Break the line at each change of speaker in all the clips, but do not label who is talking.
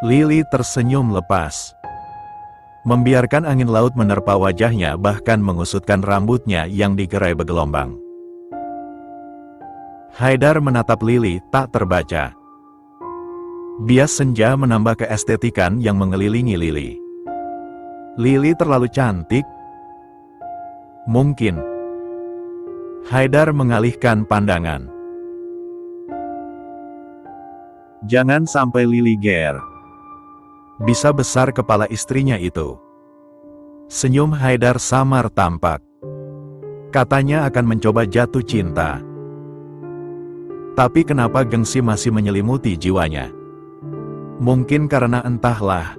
Lily tersenyum lepas. Membiarkan angin laut menerpa wajahnya bahkan mengusutkan rambutnya yang digerai bergelombang. Haidar menatap Lily tak terbaca. Bias senja menambah keestetikan yang mengelilingi Lily. Lily terlalu cantik? Mungkin. Haidar mengalihkan pandangan. Jangan sampai Lily ger. Bisa besar kepala istrinya itu. Senyum Haidar samar tampak. Katanya akan mencoba jatuh cinta. Tapi kenapa gengsi masih menyelimuti jiwanya? Mungkin karena entahlah.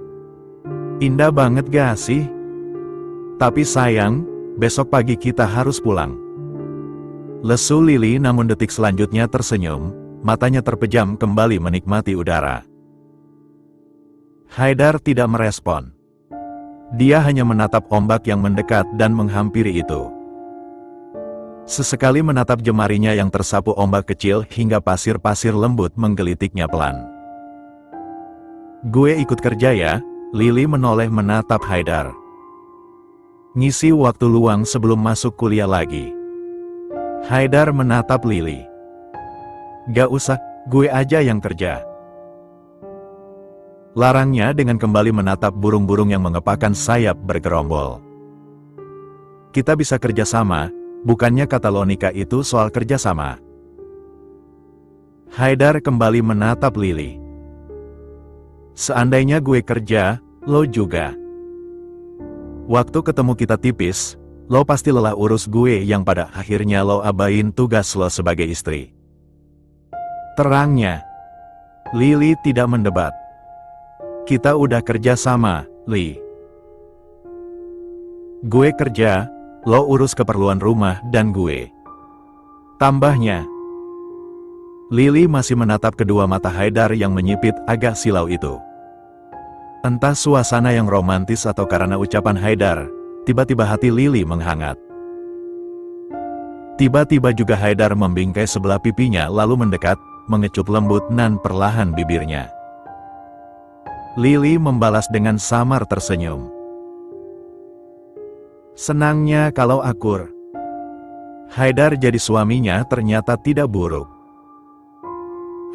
Indah banget gak sih? Tapi sayang, besok pagi kita harus pulang. Lesu Lily namun detik selanjutnya tersenyum, matanya terpejam kembali menikmati udara. Haidar tidak merespon. Dia hanya menatap ombak yang mendekat dan menghampiri itu. Sesekali menatap jemarinya yang tersapu ombak kecil hingga pasir-pasir lembut menggelitiknya pelan. Gue ikut kerja ya, Lily menoleh menatap Haidar. Ngisi waktu luang sebelum masuk kuliah lagi. Haidar menatap Lily. Gak usah, gue aja yang kerja. Larangnya dengan kembali menatap burung-burung yang mengepakkan sayap bergerombol. Kita bisa kerjasama, bukannya kata lo nikah itu soal kerjasama. Haidar kembali menatap Lily. Seandainya gue kerja, lo juga. Waktu ketemu kita tipis, lo pasti lelah urus gue yang pada akhirnya lo abain tugas lo sebagai istri. Terangnya. Lily tidak mendebat. Kita udah kerja sama, Li. Gue kerja, lo urus keperluan rumah dan gue. Tambahnya. Lily masih menatap kedua mata Haidar yang menyipit agak silau itu. Entah suasana yang romantis atau karena ucapan Haidar, tiba-tiba hati Lily menghangat. Tiba-tiba juga Haidar membingkai sebelah pipinya lalu mendekat, mengecup lembut nan perlahan bibirnya. Lily membalas dengan samar tersenyum. Senangnya kalau akur. Haidar jadi suaminya ternyata tidak buruk.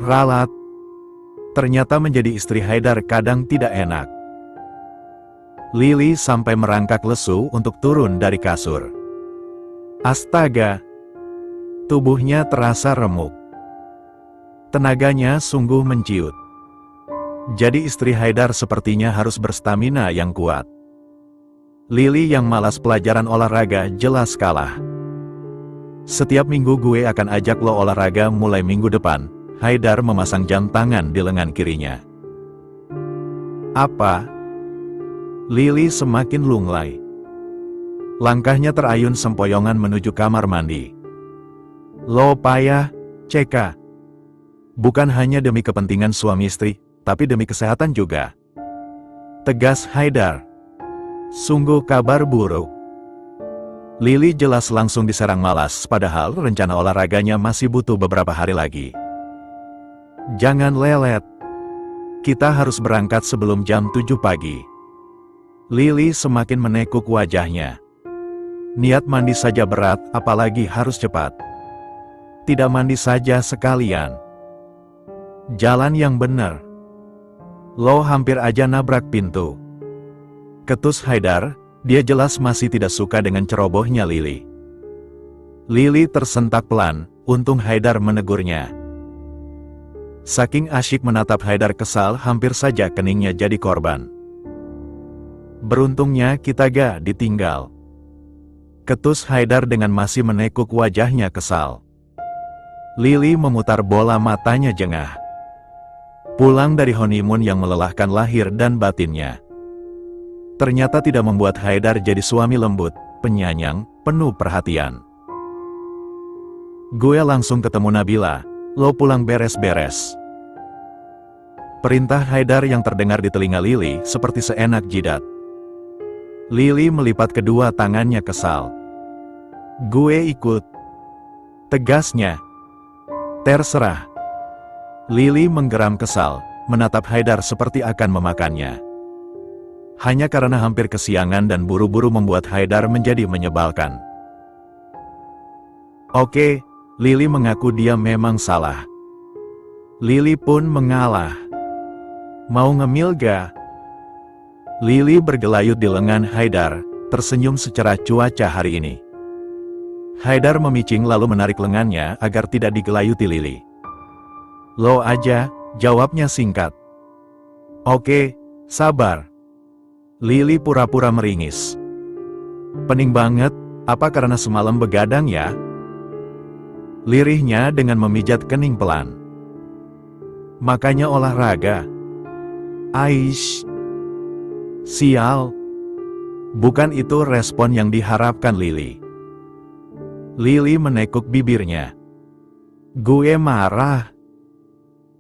Ralat. Ternyata menjadi istri Haidar kadang tidak enak. Lily sampai merangkak lesu untuk turun dari kasur. Astaga. Tubuhnya terasa remuk. Tenaganya sungguh menciut. Jadi istri Haidar sepertinya harus berstamina yang kuat. Lily yang malas pelajaran olahraga jelas kalah. Setiap minggu gue akan ajak lo olahraga mulai minggu depan. Haidar memasang jam tangan di lengan kirinya. Apa? Lily semakin lunglai. Langkahnya terayun sempoyongan menuju kamar mandi. Lo payah, Ceka. Bukan hanya demi kepentingan suami istri, tapi demi kesehatan juga. Tegas Haidar. Sungguh kabar buruk. Lily jelas langsung diserang malas, padahal rencana olahraganya masih butuh beberapa hari lagi. Jangan lelet. Kita harus berangkat sebelum jam 7 pagi. Lily semakin menekuk wajahnya. Niat mandi saja berat, apalagi harus cepat. Tidak mandi saja sekalian. Jalan yang benar. Lo hampir aja nabrak pintu. Ketus Haidar, dia jelas masih tidak suka dengan cerobohnya Lily. Lily tersentak pelan, untung Haidar menegurnya. Saking asyik menatap Haidar kesal hampir saja keningnya jadi korban. Beruntungnya kita gak ditinggal. Ketus Haidar dengan masih menekuk wajahnya kesal. Lily memutar bola matanya jengah. Pulang dari honeymoon yang melelahkan lahir dan batinnya. Ternyata tidak membuat Haidar jadi suami lembut, penyayang, penuh perhatian. Gue langsung ketemu Nabila, lo pulang beres-beres. Perintah Haidar yang terdengar di telinga Lily seperti seenak jidat. Lily melipat kedua tangannya kesal. Gue ikut. Tegasnya. Terserah. Lily menggeram kesal, menatap Haidar seperti akan memakannya. Hanya karena hampir kesiangan dan buru-buru membuat Haidar menjadi menyebalkan. Oke, Lily mengaku dia memang salah. Lily pun mengalah. Mau ngemil ga? Lily bergelayut di lengan Haidar, tersenyum secara cuaca hari ini. Haidar memicing lalu menarik lengannya agar tidak digelayuti Lily. Lo aja, jawabnya singkat. Oke, sabar. Lily pura-pura meringis. Pening banget, apa karena semalam begadang ya? Lirihnya dengan memijat kening pelan. Makanya olahraga. Aish. Sial. Bukan itu respon yang diharapkan Lily. Lily menekuk bibirnya. Gue marah.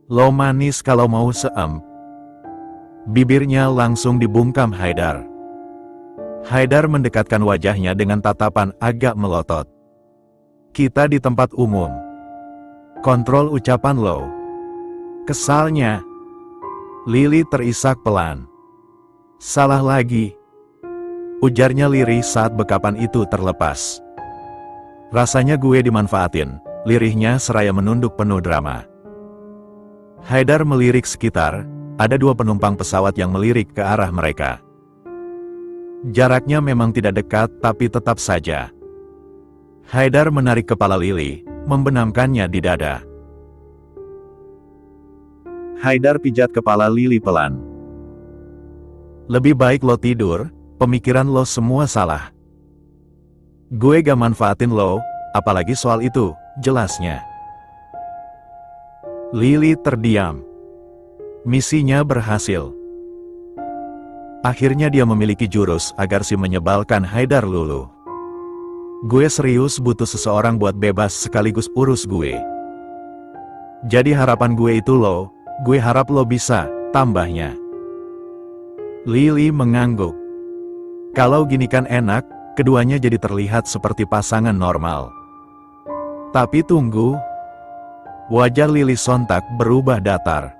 Lo manis kalau mau seem. Bibirnya langsung dibungkam Haidar. Haidar mendekatkan wajahnya dengan tatapan agak melotot. Kita di tempat umum. Kontrol ucapan lo. Kesalnya. Lily terisak pelan. Salah lagi. Ujarnya lirih saat bekapan itu terlepas. Rasanya gue dimanfaatin, lirihnya seraya menunduk penuh drama. Haidar melirik sekitar, ada 2 penumpang pesawat yang melirik ke arah mereka. Jaraknya memang tidak dekat tapi tetap saja. Haidar menarik kepala Lily, membenamkannya di dada. Haidar pijat kepala Lily pelan. Lebih baik lo tidur, pemikiran lo semua salah. Gue gak manfaatin lo, apalagi soal itu, jelasnya. Lily terdiam. Misinya berhasil. Akhirnya dia memiliki jurus agar si menyebalkan Haidar luluh. Gue serius butuh seseorang buat bebas sekaligus urus gue. Jadi harapan gue itu lo, gue harap lo bisa, tambahnya. Lily mengangguk. Kalau gini kan enak, keduanya jadi terlihat seperti pasangan normal. Tapi tunggu. Wajah Lily sontak berubah datar.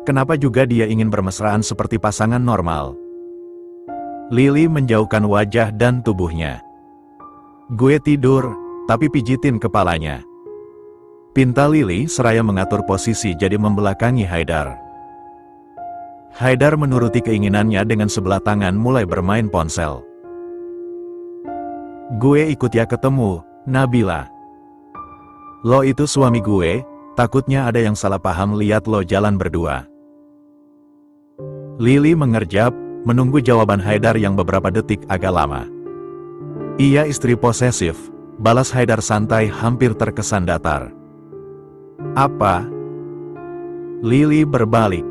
Kenapa juga dia ingin bermesraan seperti pasangan normal? Lily menjauhkan wajah dan tubuhnya. Gue tidur, tapi pijitin kepalanya. Pinta Lily seraya mengatur posisi jadi membelakangi Haidar. Haidar menuruti keinginannya dengan sebelah tangan mulai bermain ponsel. Gue ikut ya ketemu, Nabila. Lo itu suami gue, takutnya ada yang salah paham lihat lo jalan berdua. Lily mengerjap, menunggu jawaban Haidar yang beberapa detik agak lama. Iya istri posesif, balas Haidar santai hampir terkesan datar. Apa? Lily berbalik.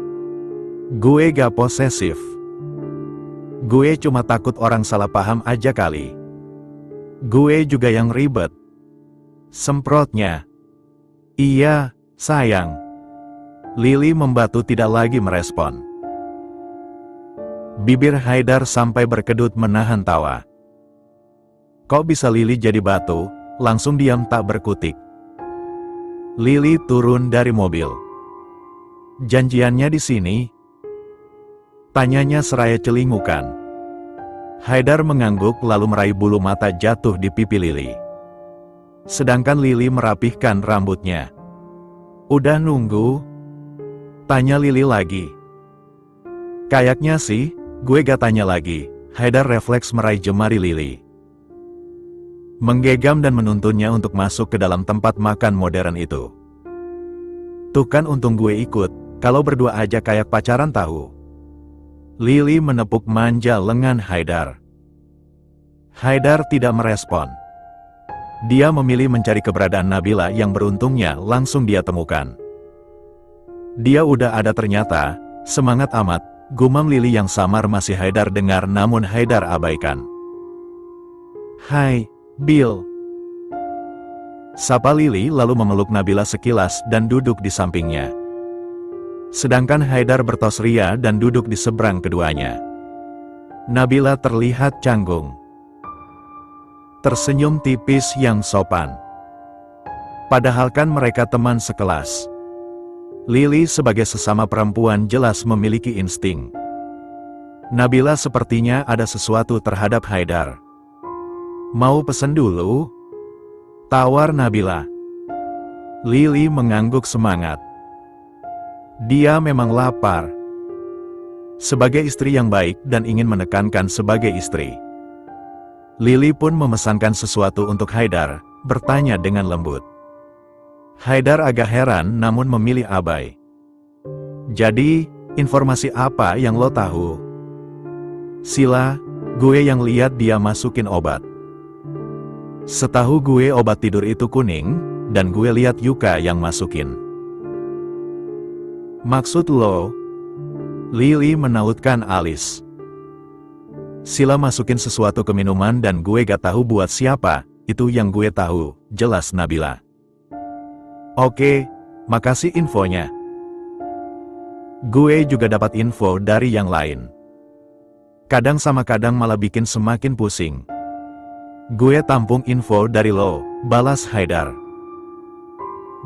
Gue gak posesif. Gue cuma takut orang salah paham aja kali. Gue juga yang ribet. Semprotnya. Iya, sayang. Lily membatu tidak lagi merespon. Bibir Haidar sampai berkedut menahan tawa. Kok bisa Lily jadi batu, langsung diam tak berkutik. Lily turun dari mobil. Janjiannya di sini? Tanyanya seraya celingukan. Haidar mengangguk lalu meraih bulu mata jatuh di pipi Lily. Sedangkan Lily merapihkan rambutnya. Udah nunggu? Tanya Lily lagi. Kayaknya sih. Gue gak tanya lagi, Haidar refleks meraih jemari Lily. Menggegam dan menuntunnya untuk masuk ke dalam tempat makan modern itu. Tuh kan untung gue ikut, kalau berdua aja kayak pacaran tahu. Lily menepuk manja lengan Haidar. Haidar tidak merespon. Dia memilih mencari keberadaan Nabila yang beruntungnya langsung dia temukan. Dia udah ada ternyata, semangat amat. Gumam Lily yang samar masih Haidar dengar namun Haidar abaikan. Hai, Bill. Sapa Lily lalu memeluk Nabila sekilas dan duduk di sampingnya. Sedangkan Haidar bertos ria dan duduk di seberang keduanya. Nabila terlihat canggung. Tersenyum tipis yang sopan. Padahal kan mereka teman sekelas. Lily sebagai sesama perempuan jelas memiliki insting. Nabila sepertinya ada sesuatu terhadap Haidar. Mau pesen dulu? Tawar Nabila. Lily mengangguk semangat. Dia memang lapar. Sebagai istri yang baik dan ingin menekankan sebagai istri, Lily pun memesankan sesuatu untuk Haidar, bertanya dengan lembut. Haidar agak heran namun memilih abai. Jadi, informasi apa yang lo tahu? Sila, gue yang lihat dia masukin obat. Setahu gue obat tidur itu kuning, dan gue lihat Yuka yang masukin. Maksud lo? Lily menautkan alis. Sila masukin sesuatu ke minuman dan gue gak tahu buat siapa, itu yang gue tahu, jelas Nabila. Oke, makasih infonya. Gue juga dapat info dari yang lain. Kadang sama kadang malah bikin semakin pusing. Gue tampung info dari lo, balas Haidar.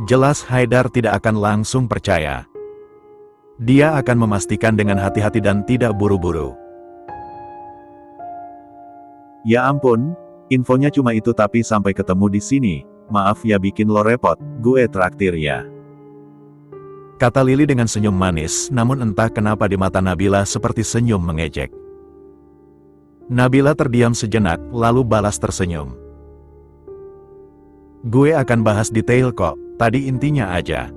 Jelas Haidar tidak akan langsung percaya. Dia akan memastikan dengan hati-hati dan tidak buru-buru. Ya ampun, infonya cuma itu tapi sampai ketemu di sini. Maaf ya bikin lo repot, gue traktir ya. Kata Lily dengan senyum manis, namun entah kenapa di mata Nabila seperti senyum mengejek. Nabila terdiam sejenak, lalu balas tersenyum. Gue akan bahas detail kok, tadi intinya aja.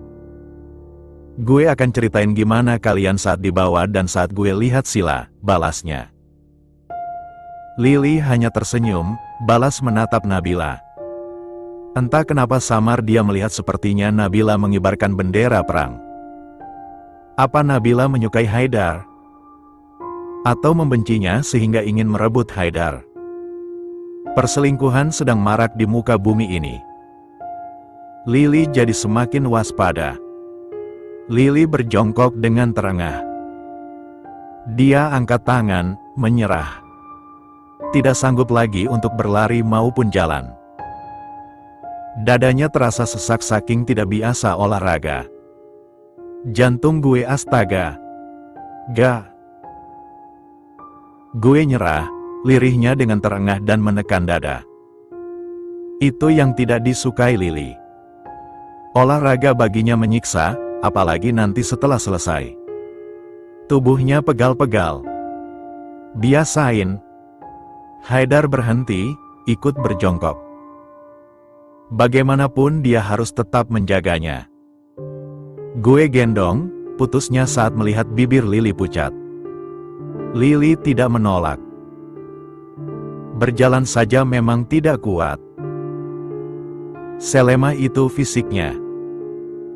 Gue akan ceritain gimana kalian saat dibawa dan saat gue lihat Sila, balasnya. Lily hanya tersenyum, balas menatap Nabila. Entah kenapa samar dia melihat sepertinya Nabila mengibarkan bendera perang. Apa Nabila menyukai Haidar? Atau membencinya sehingga ingin merebut Haidar? Perselingkuhan sedang marak di muka bumi ini. Lily jadi semakin waspada. Lily berjongkok dengan terengah. Dia angkat tangan, menyerah. Tidak sanggup lagi untuk berlari maupun jalan. Dadanya terasa sesak saking tidak biasa olahraga. Jantung gue astaga. Gak. Gue nyerah, lirihnya dengan terengah dan menekan dada. Itu yang tidak disukai Lily. Olahraga baginya menyiksa, apalagi nanti setelah selesai. Tubuhnya pegal-pegal. Biasain. Haidar berhenti, ikut berjongkok. Bagaimanapun dia harus tetap menjaganya. Gue gendong, putusnya saat melihat bibir Lily pucat. Lily tidak menolak. Berjalan saja memang tidak kuat. Selemah itu fisiknya.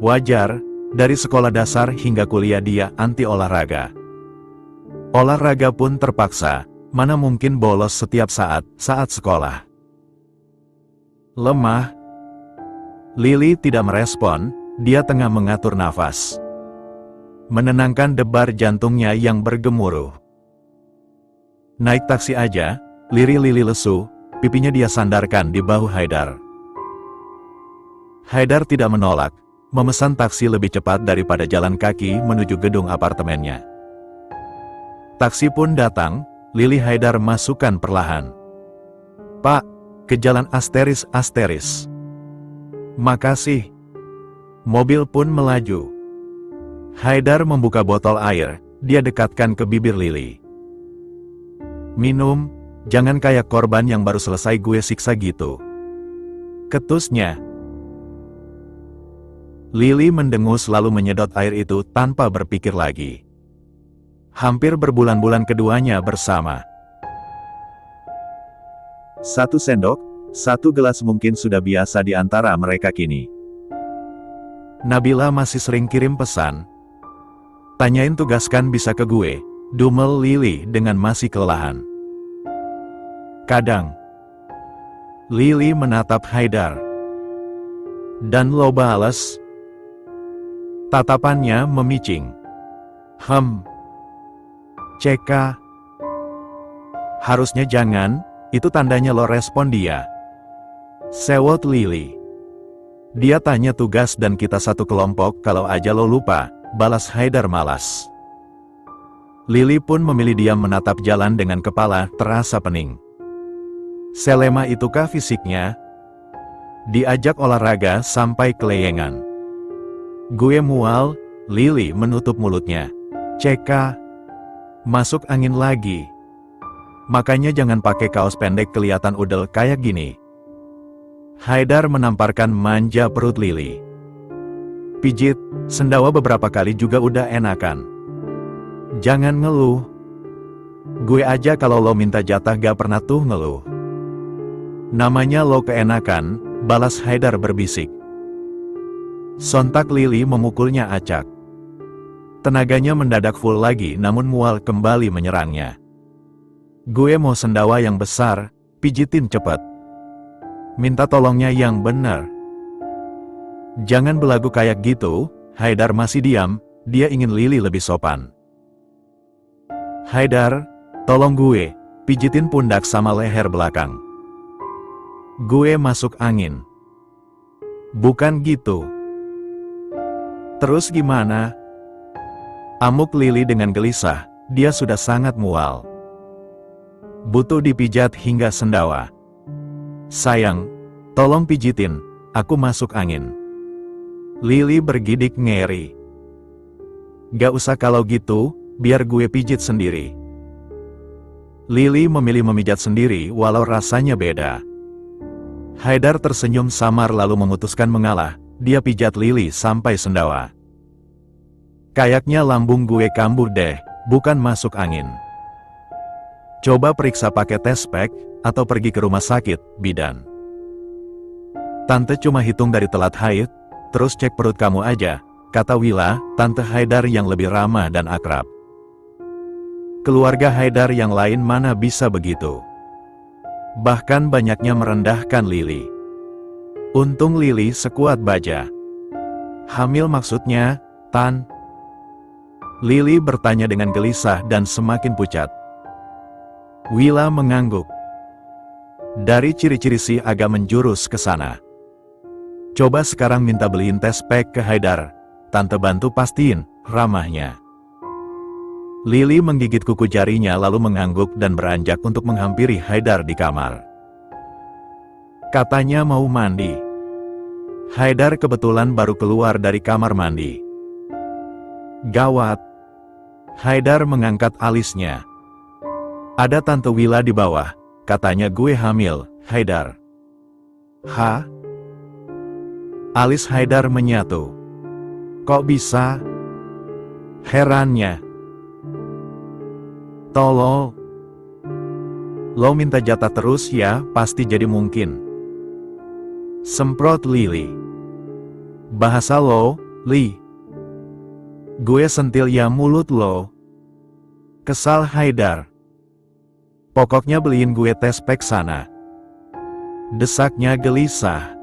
Wajar, dari sekolah dasar hingga kuliah dia anti olahraga. Olahraga pun terpaksa, mana mungkin bolos setiap saat sekolah. Lemah. Lily tidak merespon, dia tengah mengatur nafas. Menenangkan debar jantungnya yang bergemuruh. Naik taksi aja, lirik Lily lesu, pipinya dia sandarkan di bahu Haidar. Haidar tidak menolak, memesan taksi lebih cepat daripada jalan kaki menuju gedung apartemennya. Taksi pun datang, Lily Haidar masukkan perlahan. Pak, ke jalan asteris. Makasih. Mobil pun melaju. Haidar membuka botol air, dia dekatkan ke bibir Lily. Minum, jangan kayak korban yang baru selesai gue siksa gitu. Ketusnya. Lily mendengus lalu menyedot air itu tanpa berpikir lagi. Hampir berbulan-bulan keduanya bersama. 1 sendok, 1 gelas mungkin sudah biasa di antara mereka kini. Nabila masih sering kirim pesan. Tanyain tugaskan bisa ke gue, dumel Lily dengan masih kelelahan. Kadang. Lily menatap Haidar. Dan lo balas. Tatapannya memicing. Ceka. Harusnya jangan, itu tandanya lo respon dia. Sewot Lily. Dia tanya tugas dan kita satu kelompok, kalau aja lo lupa, balas Haidar malas. Lily pun memilih diam menatap jalan dengan kepala terasa pening. Selemah itukah fisiknya? Diajak olahraga sampai keleyengan. Gue mual, Lily menutup mulutnya. Ceka. Masuk angin lagi. Makanya jangan pakai kaos pendek kelihatan udel kayak gini. Haidar menamparkan manja perut Lily. Pijit, sendawa beberapa kali juga udah enakan. Jangan ngeluh. Gue aja kalau lo minta jatah gak pernah tuh ngeluh. Namanya lo keenakan, balas Haidar berbisik. Sontak Lily memukulnya acak. Tenaganya mendadak full lagi namun mual kembali menyerangnya. Gue mau sendawa yang besar, pijitin cepet. Minta tolongnya yang benar. Jangan belagu kayak gitu, Haidar masih diam, dia ingin Lily lebih sopan. Haidar, tolong gue, pijitin pundak sama leher belakang. Gue masuk angin. Bukan gitu. Terus gimana? Amuk Lily dengan gelisah, dia sudah sangat mual. Butuh dipijat hingga sendawa. Sayang, tolong pijitin, aku masuk angin. Lily bergidik ngeri. Gak usah kalau gitu, biar gue pijit sendiri. Lily memilih memijat sendiri walau rasanya beda. Haidar tersenyum samar lalu memutuskan mengalah, dia pijat Lily sampai sendawa. Kayaknya lambung gue kambuh deh, bukan masuk angin. Coba periksa pakai tes pack, atau pergi ke rumah sakit, bidan. Tante cuma hitung dari telat haid, terus cek perut kamu aja, kata Wila, Tante Haidar yang lebih ramah dan akrab. Keluarga Haidar yang lain mana bisa begitu. Bahkan banyaknya merendahkan Lily. Untung Lily sekuat baja. Hamil maksudnya, Tan? Lily bertanya dengan gelisah dan semakin pucat. Wila mengangguk. Dari ciri-ciri si agak menjurus ke sana. Coba sekarang minta beliin tes pack ke Haidar. Tante bantu pastiin, ramahnya. Lily menggigit kuku jarinya lalu mengangguk dan beranjak untuk menghampiri Haidar di kamar. Katanya mau mandi. Haidar kebetulan baru keluar dari kamar mandi. Gawat. Haidar mengangkat alisnya. Ada Tante Wila di bawah. Katanya gue hamil, Haidar. Hah? Alis Haidar menyatu. Kok bisa? Herannya. Tolol. Lo minta jatah terus ya, pasti jadi mungkin. Semprot Lily. Bahasa lo, Li. Gue sentil ya mulut lo. Kesal Haidar. Pokoknya beliin gue tes pack sana. Desaknya gelisah.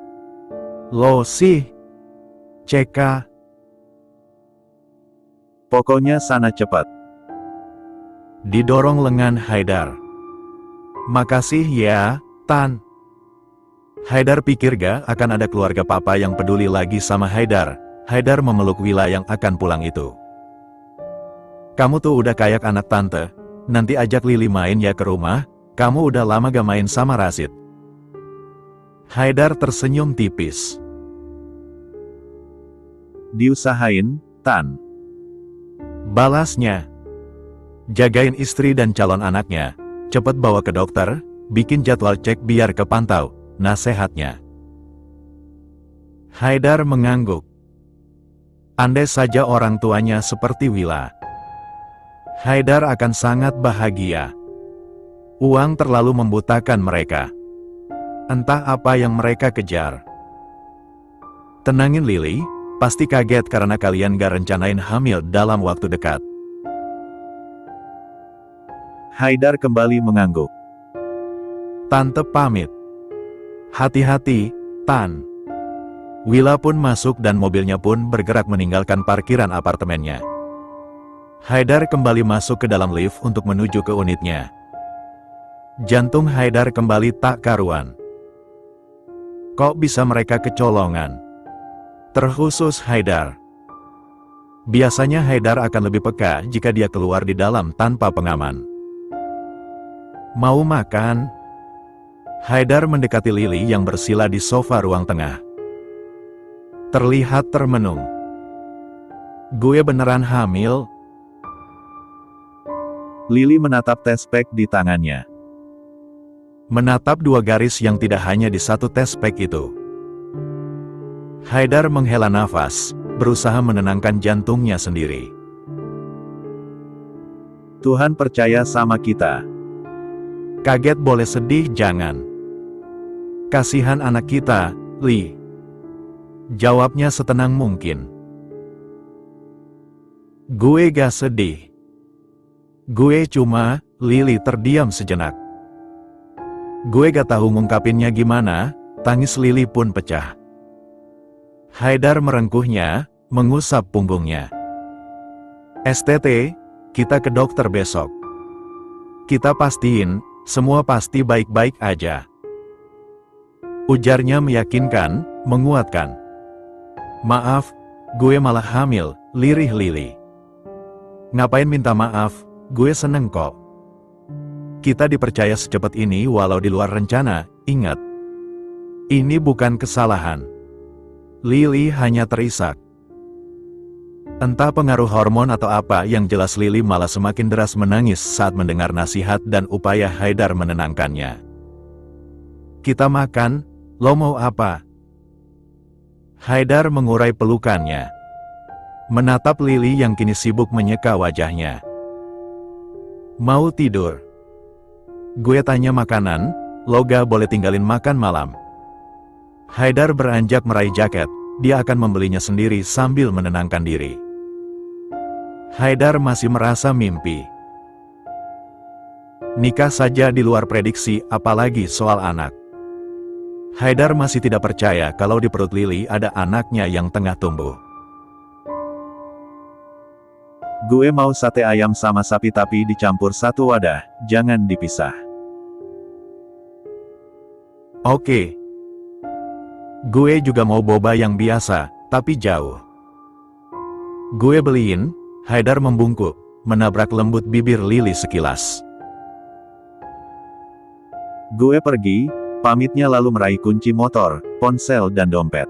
Lo sih. Ceka. Pokoknya sana cepat. Didorong lengan Haidar. Makasih ya, Tan. Haidar pikir gak akan ada keluarga papa yang peduli lagi sama Haidar. Haidar memeluk Wila yang akan pulang itu. Kamu tuh udah kayak anak tante. Nanti ajak Lily main ya ke rumah, kamu udah lama gak main sama Rasid. Haidar tersenyum tipis. Diusahain, Tan. Balasnya. Jagain istri dan calon anaknya, cepet bawa ke dokter, bikin jadwal cek biar kepantau, nasihatnya. Haidar mengangguk. Andai saja orang tuanya seperti Wila. Haidar akan sangat bahagia. Uang terlalu membutakan mereka. Entah apa yang mereka kejar. Tenangin Lily, pasti kaget karena kalian gak rencanain hamil dalam waktu dekat. Haidar kembali mengangguk. Tante pamit. Hati-hati, Tan. Wila pun masuk dan mobilnya pun bergerak meninggalkan parkiran apartemennya. Haidar kembali masuk ke dalam lift untuk menuju ke unitnya. Jantung Haidar kembali tak karuan. Kok bisa mereka kecolongan? Terkhusus Haidar. Biasanya Haidar akan lebih peka jika dia keluar di dalam tanpa pengaman. Mau makan? Haidar mendekati Lily yang bersila di sofa ruang tengah. Terlihat termenung. Gue beneran hamil? Lily menatap tespek di tangannya. Menatap dua garis yang tidak hanya di satu tespek itu. Haidar menghela nafas, berusaha menenangkan jantungnya sendiri. Tuhan percaya sama kita. Kaget boleh sedih jangan. Kasihan anak kita, Li. Jawabnya setenang mungkin. Gue gak sedih. Gue cuma, Lily terdiam sejenak. Gue gak tahu ngungkapinnya gimana, tangis Lily pun pecah. Haidar merengkuhnya, mengusap punggungnya. STT, kita ke dokter besok. Kita pastiin, semua pasti baik-baik aja. Ujarnya meyakinkan, menguatkan. Maaf, gue malah hamil, lirih Lily. Ngapain minta maaf, gue seneng kok. Kita dipercaya secepat ini walau di luar rencana, ingat. Ini bukan kesalahan. Lily hanya terisak. Entah pengaruh hormon atau apa yang jelas Lily malah semakin deras menangis saat mendengar nasihat dan upaya Haidar menenangkannya. Kita makan, lo mau apa? Haidar mengurai pelukannya. Menatap Lily yang kini sibuk menyeka wajahnya. Mau tidur? Gue tanya makanan, lo gak boleh tinggalin makan malam. Haidar beranjak meraih jaket, dia akan membelinya sendiri sambil menenangkan diri. Haidar masih merasa mimpi. Nikah saja di luar prediksi, apalagi soal anak. Haidar masih tidak percaya kalau di perut Lily ada anaknya yang tengah tumbuh. Gue mau sate ayam sama sapi tapi dicampur satu wadah, jangan dipisah. Oke. Gue juga mau boba yang biasa, tapi jauh. Gue beliin, Haidar membungkuk, menabrak lembut bibir Lily sekilas. Gue pergi, pamitnya lalu meraih kunci motor, ponsel dan dompet.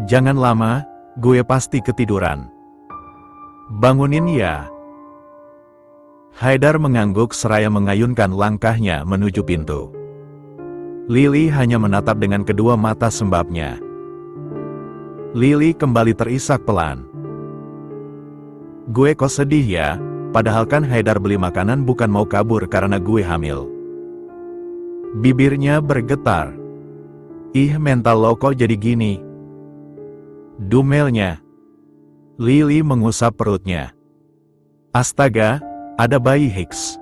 Jangan lama, gue pasti ketiduran. Bangunin ya. Haidar mengangguk seraya mengayunkan langkahnya menuju pintu. Lily hanya menatap dengan kedua mata sembabnya. Lily kembali terisak pelan. Gue kok sedih ya, padahal kan Haidar beli makanan bukan mau kabur karena gue hamil. Bibirnya bergetar. Ih mental lo kok jadi gini. Dumelnya. Lily mengusap perutnya. Astaga, ada bayi Hicks.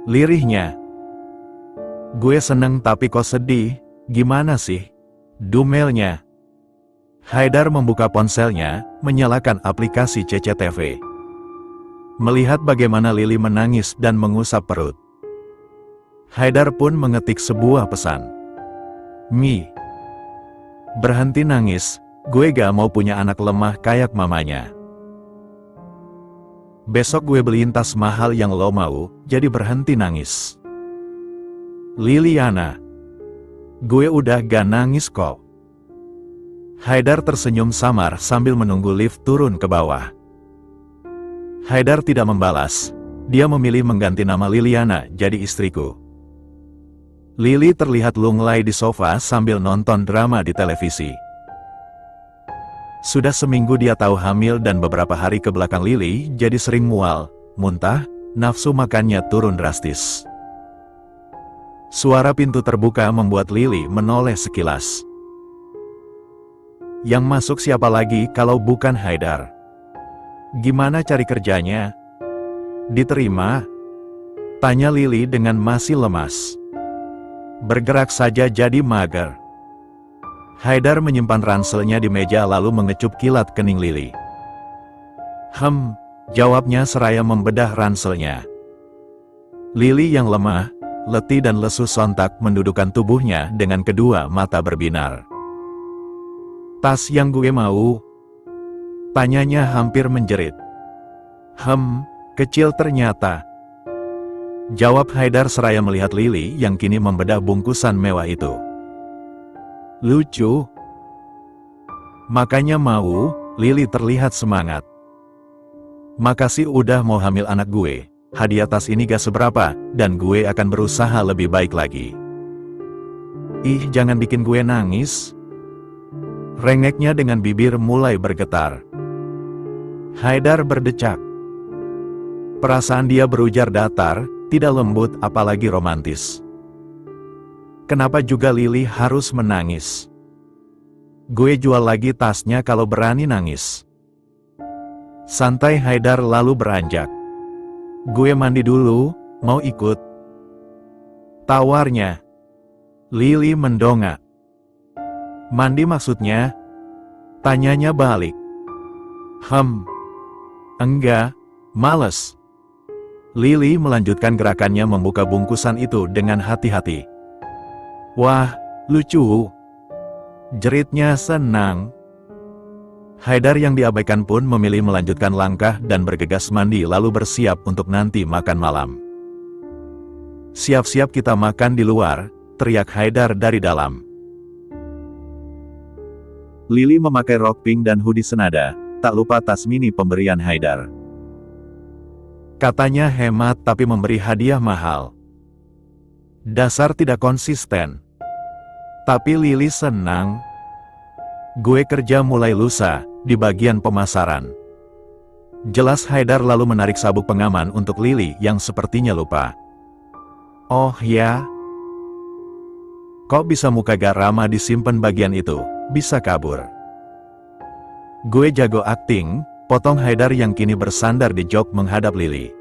Lirihnya. Gue seneng tapi kok sedih, gimana sih? Dumelnya. Haidar membuka ponselnya, menyalakan aplikasi CCTV. Melihat bagaimana Lily menangis dan mengusap perut. Haidar pun mengetik sebuah pesan. Mi. Berhenti nangis, gue gak mau punya anak lemah kayak mamanya. Besok gue beliin tas mahal yang lo mau, jadi berhenti nangis. Liliana. Gue udah gak nangis kok. Haidar tersenyum samar sambil menunggu lift turun ke bawah. Haidar tidak membalas. Dia memilih mengganti nama Liliana jadi istriku. Lily terlihat lunglai di sofa sambil nonton drama di televisi. Sudah seminggu dia tahu hamil dan beberapa hari ke belakang Lily jadi sering mual, muntah, nafsu makannya turun drastis. Suara pintu terbuka membuat Lily menoleh sekilas. Yang masuk siapa lagi kalau bukan Haidar? Gimana cari kerjanya? Diterima? Tanya Lily dengan masih lemas. Bergerak saja jadi mager. Haidar menyimpan ranselnya di meja lalu mengecup kilat kening Lily. Jawabnya seraya membedah ranselnya. Lily yang lemah, letih dan lesu sontak mendudukkan tubuhnya dengan kedua mata berbinar. Tas yang gue mau? Tanyanya hampir menjerit. Kecil ternyata. Jawab Haidar seraya melihat Lily yang kini membedah bungkusan mewah itu. Lucu. Makanya mau, Lily terlihat semangat. Makasih udah mau hamil anak gue. Hadiah tas ini gak seberapa, dan gue akan berusaha lebih baik lagi. Ih, jangan bikin gue nangis. Rengeknya dengan bibir mulai bergetar. Haidar berdecak. Perasaan dia berujar datar, tidak lembut apalagi romantis. Kenapa juga Lily harus menangis? Gue jual lagi tasnya kalau berani nangis. Santai Haidar lalu beranjak. Gue mandi dulu, mau ikut? Tawarnya. Lily mendongak. Mandi maksudnya? Tanyanya balik. Enggak, males. Lily melanjutkan gerakannya membuka bungkusan itu dengan hati-hati. Wah, lucu. Jeritnya senang. Haidar yang diabaikan pun memilih melanjutkan langkah dan bergegas mandi lalu bersiap untuk nanti makan malam. Siap-siap kita makan di luar, teriak Haidar dari dalam. Lily memakai rok pink dan hoodie senada, tak lupa tas mini pemberian Haidar. Katanya hemat tapi memberi hadiah mahal. Dasar tidak konsisten. Tapi Lily senang. Gue kerja mulai lusa, di bagian pemasaran. Jelas Haidar lalu menarik sabuk pengaman untuk Lily yang sepertinya lupa. Oh ya? Kok bisa muka gak ramah disimpan bagian itu, bisa kabur. Gue jago akting, potong Haidar yang kini bersandar di jok menghadap Lily.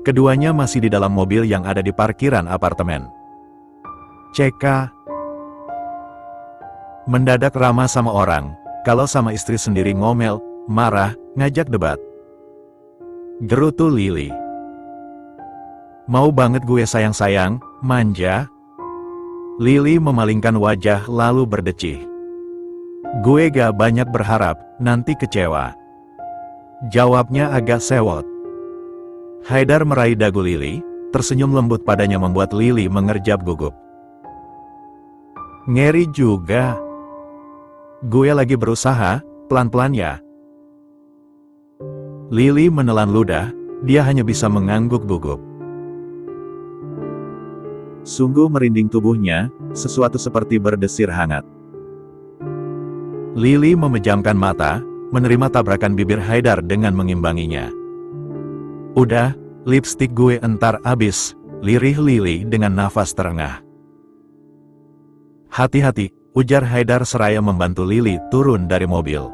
Keduanya masih di dalam mobil yang ada di parkiran apartemen. CK. Mendadak ramah sama orang, kalau sama istri sendiri ngomel, marah, ngajak debat. Gerutu Lily. Mau banget gue sayang-sayang, manja. Lily memalingkan wajah lalu berdecih. Gue gak banyak berharap, nanti kecewa. Jawabnya agak sewot. Haidar meraih dagu Lily, tersenyum lembut padanya membuat Lily mengerjap gugup. Ngeri juga. Gue lagi berusaha, pelan-pelan ya. Lily menelan ludah, dia hanya bisa mengangguk gugup. Sungguh merinding tubuhnya, sesuatu seperti berdesir hangat. Lily memejamkan mata, menerima tabrakan bibir Haidar dengan mengimbanginya. Udah, lipstik gue entar abis, lirih Lily dengan nafas terengah. Hati-hati, ujar Haidar seraya membantu Lily turun dari mobil.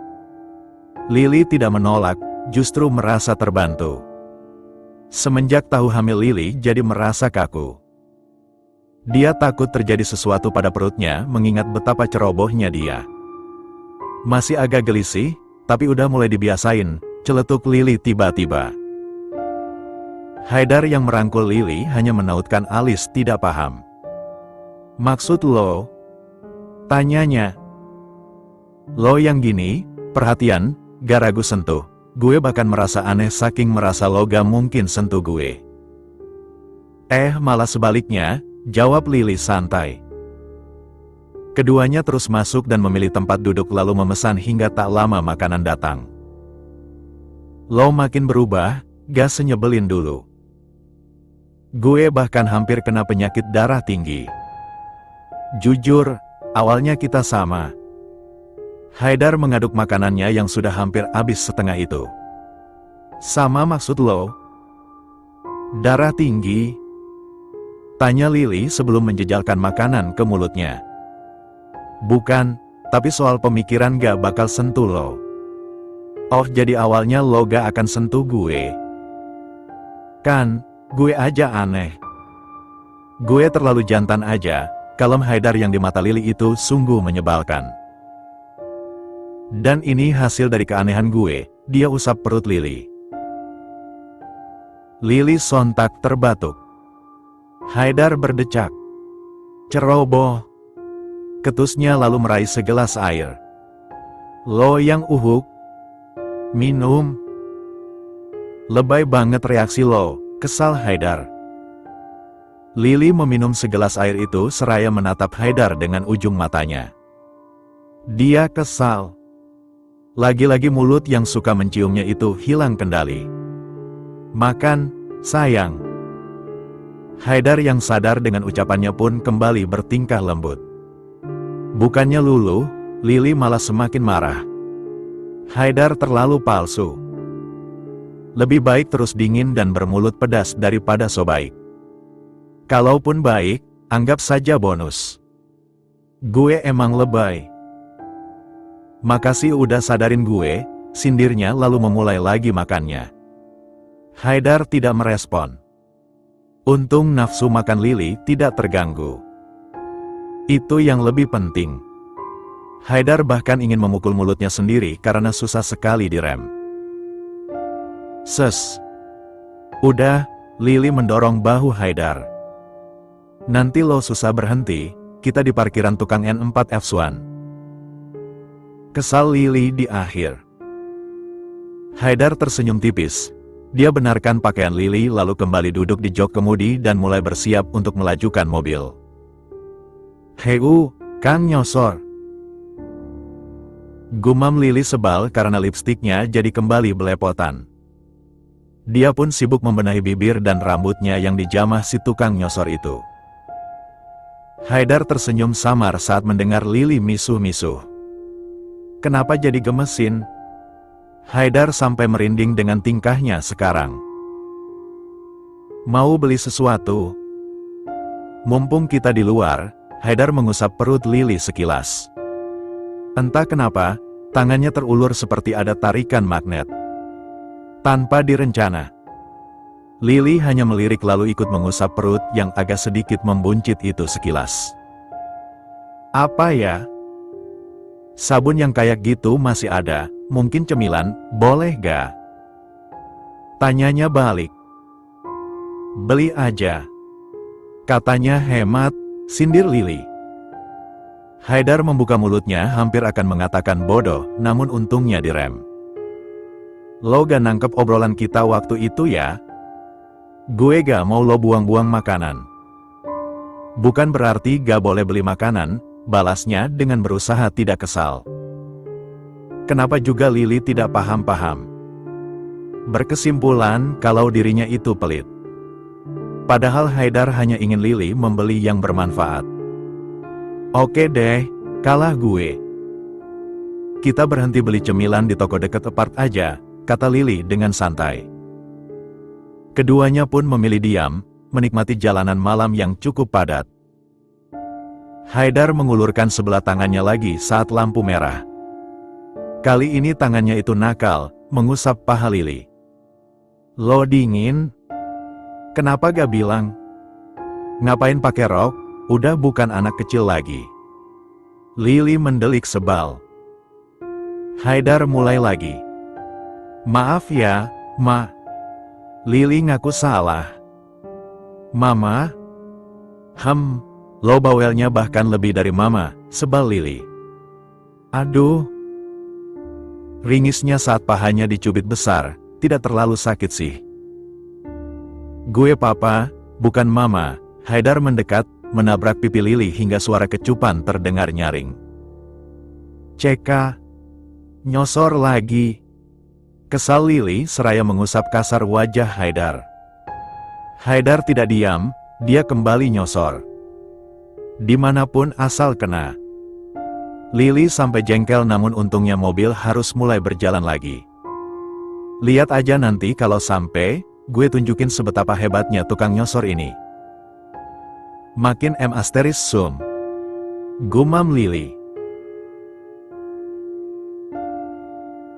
Lily tidak menolak, justru merasa terbantu. Semenjak tahu hamil Lily jadi merasa kaku. Dia takut terjadi sesuatu pada perutnya mengingat betapa cerobohnya dia. Masih agak gelisih, tapi udah mulai dibiasain, celetuk Lily tiba-tiba. Haidar yang merangkul Lily hanya menautkan alis tidak paham. Maksud lo? Tanyanya. Lo yang gini, perhatian, gak ragu sentuh. Gue bahkan merasa aneh saking merasa lo gak mungkin sentuh gue. Malah sebaliknya, jawab Lily santai. Keduanya terus masuk dan memilih tempat duduk lalu memesan hingga tak lama makanan datang. Lo makin berubah, gak senyebelin dulu. Gue bahkan hampir kena penyakit darah tinggi. Jujur, awalnya kita sama. Haidar mengaduk makanannya yang sudah hampir habis setengah itu. Sama maksud lo? Darah tinggi? Tanya Lily sebelum menjejalkan makanan ke mulutnya. Bukan, tapi soal pemikiran gak bakal sentuh lo. Oh jadi awalnya lo gak akan sentuh gue? Kan, gue aja aneh. Gue terlalu jantan aja. Kalem Haidar yang di mata Lily itu sungguh menyebalkan. Dan ini hasil dari keanehan gue, dia usap perut Lily. Lily sontak terbatuk. Haidar berdecak. Ceroboh. Ketusnya lalu meraih segelas air. Lo yang uhuk. Minum. Lebay banget reaksi lo, kesal Haidar. Lily meminum segelas air itu seraya menatap Haidar dengan ujung matanya. Dia kesal. Lagi-lagi mulut yang suka menciumnya itu hilang kendali. Makan, sayang. Haidar yang sadar dengan ucapannya pun kembali bertingkah lembut. Bukannya luluh, Lily malah semakin marah. Haidar terlalu palsu. Lebih baik terus dingin dan bermulut pedas daripada so baik. Kalaupun baik, anggap saja bonus. Gue emang lebay. Makasih udah sadarin gue, sindirnya lalu memulai lagi makannya. Haidar tidak merespon. Untung nafsu makan Lily tidak terganggu. Itu yang lebih penting. Haidar bahkan ingin memukul mulutnya sendiri karena susah sekali direm. Ses. Udah, Lily mendorong bahu Haidar. Nanti lo susah berhenti, kita di parkiran tukang N4 F1. Kesal Lily di akhir. Haidar tersenyum tipis. Dia benarkan pakaian Lily lalu kembali duduk di jok kemudi dan mulai bersiap untuk melajukan mobil. Heu, Kang nyosor. Gumam Lily sebal karena lipstiknya jadi kembali belepotan. Dia pun sibuk membenahi bibir dan rambutnya yang dijamah si tukang nyosor itu. Haidar tersenyum samar saat mendengar Lily misuh-misuh. Kenapa jadi gemesin? Haidar sampai merinding dengan tingkahnya sekarang. Mau beli sesuatu? Mumpung kita di luar, Haidar mengusap perut Lily sekilas. Entah kenapa, tangannya terulur seperti ada tarikan magnet. Tanpa direncana, Lily hanya melirik lalu ikut mengusap perut yang agak sedikit membuncit itu sekilas. Apa ya? Sabun yang kayak gitu masih ada, mungkin cemilan, boleh gak? Tanyanya balik. Beli aja. Katanya hemat, sindir Lily. Haidar membuka mulutnya hampir akan mengatakan bodoh, namun untungnya direm. Lo gak nangkep obrolan kita waktu itu ya? Gue gak mau lo buang-buang makanan. Bukan berarti gak boleh beli makanan, balasnya dengan berusaha tidak kesal. Kenapa juga Lily tidak paham-paham? Berkesimpulan kalau dirinya itu pelit. Padahal Haidar hanya ingin Lily membeli yang bermanfaat. Oke deh, kalah gue. Kita berhenti beli cemilan di toko dekat apart aja, kata Lily dengan santai. Keduanya pun memilih diam, menikmati jalanan malam yang cukup padat. Haidar mengulurkan sebelah tangannya lagi saat lampu merah. Kali ini tangannya itu nakal, mengusap paha Lily. Lo dingin? Kenapa gak bilang? Ngapain pakai rok? Udah bukan anak kecil lagi. Lily mendelik sebal. Haidar mulai lagi. Maaf ya, Ma. Lily ngaku salah. Mama? Lo bawelnya bahkan lebih dari mama, sebal Lily. Aduh. Ringisnya saat pahanya dicubit besar, tidak terlalu sakit sih. Gue papa, bukan mama. Haidar mendekat, menabrak pipi Lily hingga suara kecupan terdengar nyaring. Ceka. Nyosor lagi. Kesal Lily seraya mengusap kasar wajah Haidar. Haidar tidak diam, dia kembali nyosor. Dimanapun asal kena. Lily sampai jengkel namun untungnya mobil harus mulai berjalan lagi. Lihat aja nanti kalau sampai, gue tunjukin sebetapa hebatnya tukang nyosor ini. Makin M****, gumam Lily.